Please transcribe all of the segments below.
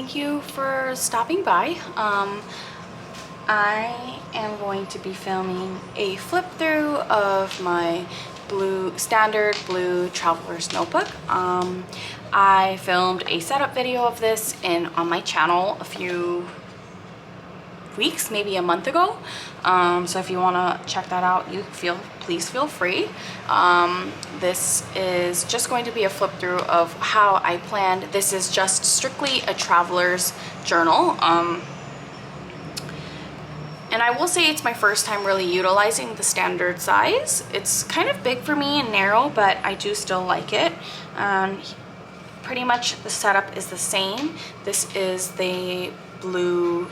thank you for stopping by. I am going to be filming a flip through of my standard blue traveler's notebook. I filmed a setup video of this on my channel a few weeks, maybe a month ago. So if you want to check that out, please feel free. This is just going to be a flip through of how I planned. This is just strictly a traveler's journal. And I will say it's my first time really utilizing the standard size. It's kind of big for me and narrow, but I do still like it. Pretty much the setup is the same. This is the blue,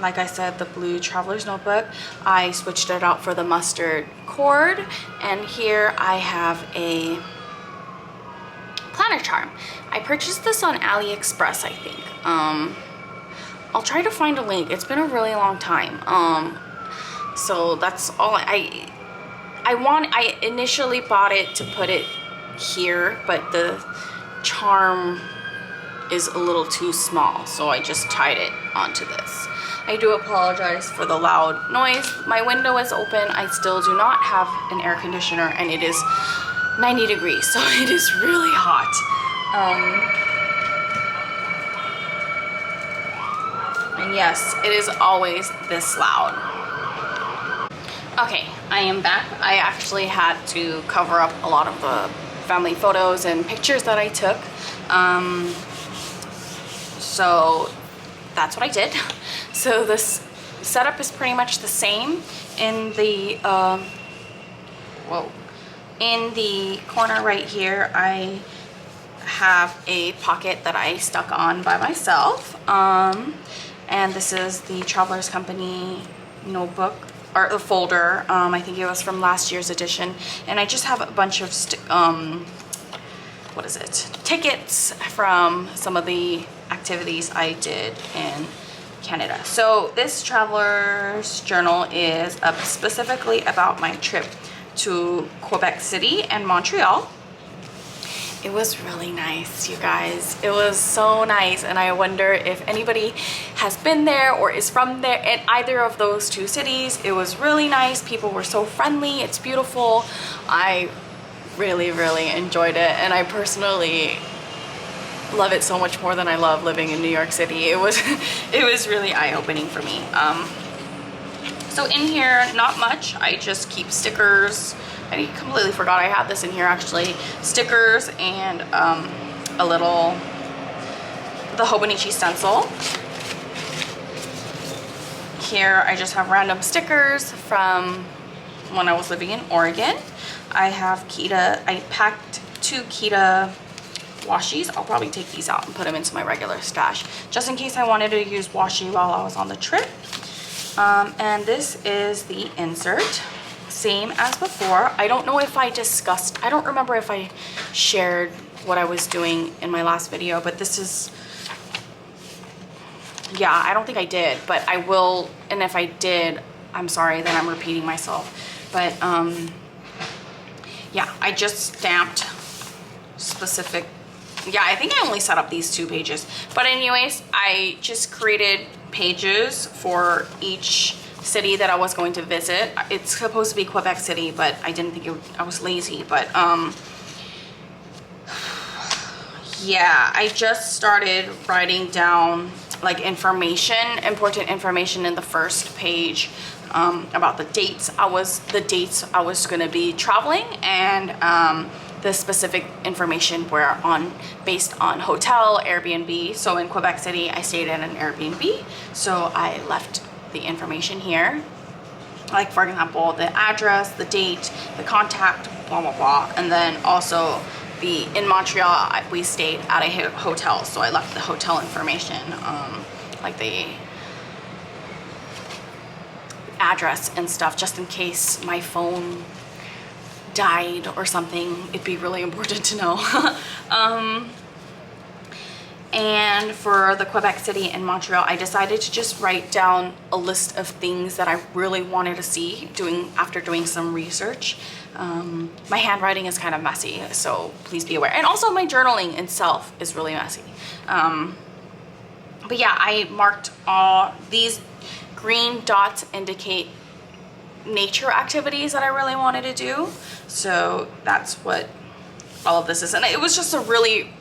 like I said, the blue traveler's notebook. I switched it out for the mustard cord, and here I have a planner charm. I purchased this on AliExpress, I think. I'll try to find a link. It's been a really long time. So that's all I initially bought it to put it here, but the charm is a little too small, so I just tied it onto this. I do apologize for the loud noise. My window is open. I still do not have an air conditioner, and it is 90 degrees, so it is really hot. And yes, it is always this loud. Okay, I am back. I actually had to cover up a lot of the family photos and pictures that I took. So that's what I did. So this setup is pretty much the same. In the in the corner right here, I have a pocket that I stuck on by myself. And this is the Travelers Company notebook, or the folder. I think it was from last year's edition. And I just have a bunch of tickets from some of the activities I did in Canada. So this traveler's journal is specifically about my trip to Quebec City and Montreal. It was really nice, you guys. It was so nice, and I wonder if anybody has been there or is from there in either of those two cities. It was really nice. People were so friendly. It's beautiful. I really enjoyed it, and I personally love it so much more than I love living in New York City. It was really eye-opening for me. So in here, not much. I just keep stickers. I completely forgot I had this in here actually. Stickers and the Hobonichi stencil. Here I just have random stickers from when I was living in Oregon. I packed 2 Kita washies. I'll probably take these out and put them into my regular stash, just in case I wanted to use washi while I was on the trip. And this is the insert, same as before. I don't know if I don't remember if I shared what I was doing in my last video, but this is, yeah, I don't think I did, but I will, and if I did, I'm sorry that I'm repeating myself. But yeah, I just stamped specific. Yeah, I think I only set up these 2 pages. But anyways, I just created pages for each city that I was going to visit. It's supposed to be Quebec City, but I didn't think I was lazy. But yeah, I just started writing down like important information in the first page about the dates I was gonna be traveling, and the specific information based on hotel, Airbnb. So in Quebec City, I stayed in an Airbnb, so I left the information here. Like, for example, the address, the date, the contact, blah, blah, blah. And then also in Montreal, we stayed at a hotel, so I left the hotel information, like the address and stuff, just in case my phone died or something. It'd be really important to know. And for the Quebec City and Montreal, I decided to just write down a list of things that I really wanted to see after doing some research. My handwriting is kind of messy, so please be aware. And also my journaling itself is really messy. But yeah, I marked these green dots indicate nature activities that I really wanted to do. So that's what all of this is. And it was just a really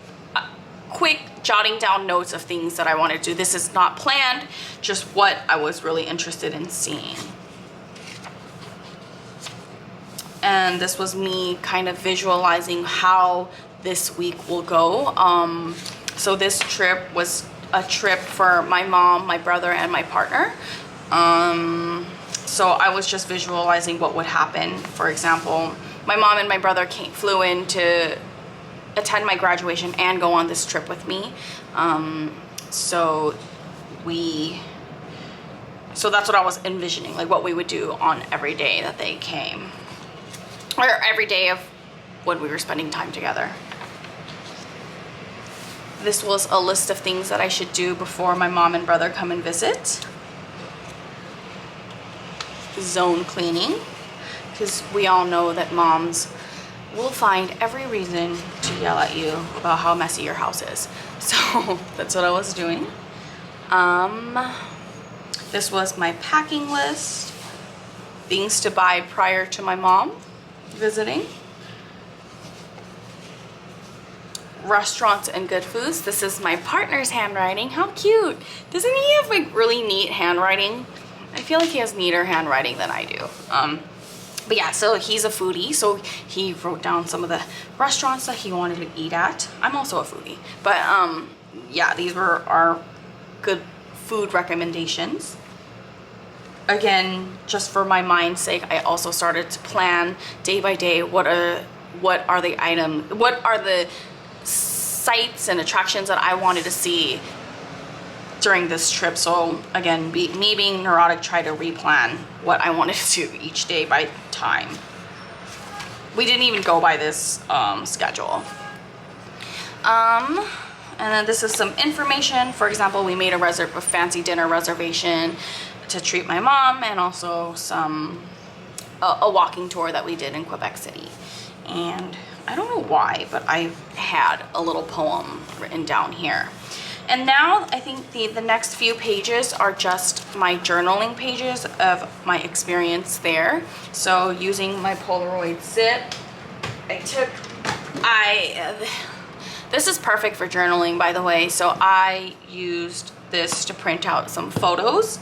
quick jotting down notes of things that I wanted to do. This is not planned, just what I was really interested in seeing. And this was me kind of visualizing how this week will go. So this trip was a trip for my mom, my brother, and my partner. So I was just visualizing what would happen. For example, my mom and my brother flew in to attend my graduation and go on this trip with me. So that's what I was envisioning, like what we would do on every day that they came, or every day of when we were spending time together. This was a list of things that I should do before my mom and brother come and visit. Zone cleaning, because we all know that moms will find every reason to yell at you about how messy your house is. So that's what I was doing. This was my packing list, things to buy prior to my mom visiting. Restaurants and good foods. This is my partner's handwriting. How cute. Doesn't he have like really neat handwriting? I feel like he has neater handwriting than I do. But yeah, so he's a foodie, so he wrote down some of the restaurants that he wanted to eat at. I'm also a foodie, but yeah, these were our good food recommendations. Again, just for my mind's sake, I also started to plan day by day what are the sites and attractions that I wanted to see during this trip. So again, me being neurotic, try to replan what I wanted to do each day by time. We didn't even go by this schedule. And then this is some information. For example, we made a fancy dinner reservation to treat my mom, and also a walking tour that we did in Quebec City. And I don't know why, but I had a little poem written down here. And now I think the next few pages are just my journaling pages of my experience there. So using my Polaroid zip, this is perfect for journaling, by the way. So I used this to print out some photos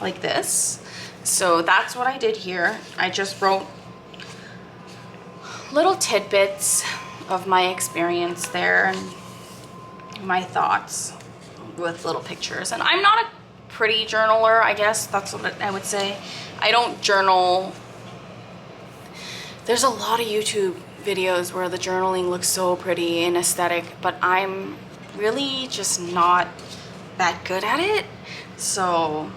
like this. So that's what I did here. I just wrote little tidbits of my experience there and my thoughts with little pictures. And I'm not a pretty journaler, I guess that's what I would say. I don't journal. There's a lot of YouTube videos where the journaling looks so pretty and aesthetic, but I'm really just not that good at it. So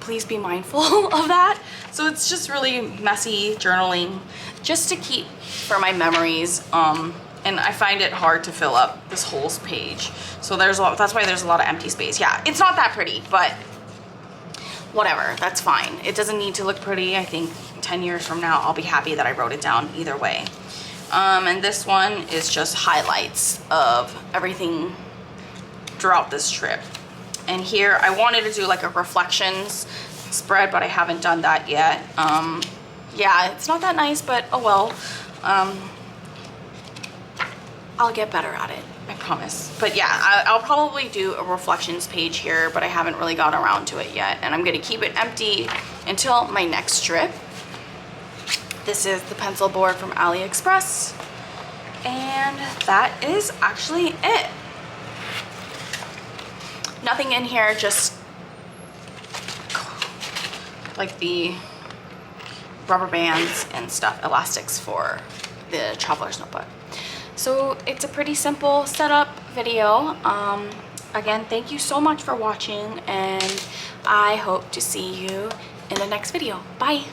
please be mindful of that. So it's just really messy journaling just to keep for my memories. And I find it hard to fill up this whole page. So that's why there's a lot of empty space. Yeah, it's not that pretty, but whatever, that's fine. It doesn't need to look pretty. I think 10 years from now, I'll be happy that I wrote it down either way. And this one is just highlights of everything throughout this trip. And here I wanted to do like a reflections spread, but I haven't done that yet. Yeah, it's not that nice, but oh well. I'll get better at it, I promise. But yeah, I'll probably do a reflections page here, but I haven't really gotten around to it yet. And I'm gonna keep it empty until my next trip. This is the pencil board from AliExpress. And that is actually it. Nothing in here, just like the rubber bands and stuff, elastics for the traveler's notebook. So it's a pretty simple setup video. Again, thank you so much for watching, and I hope to see you in the next video. Bye.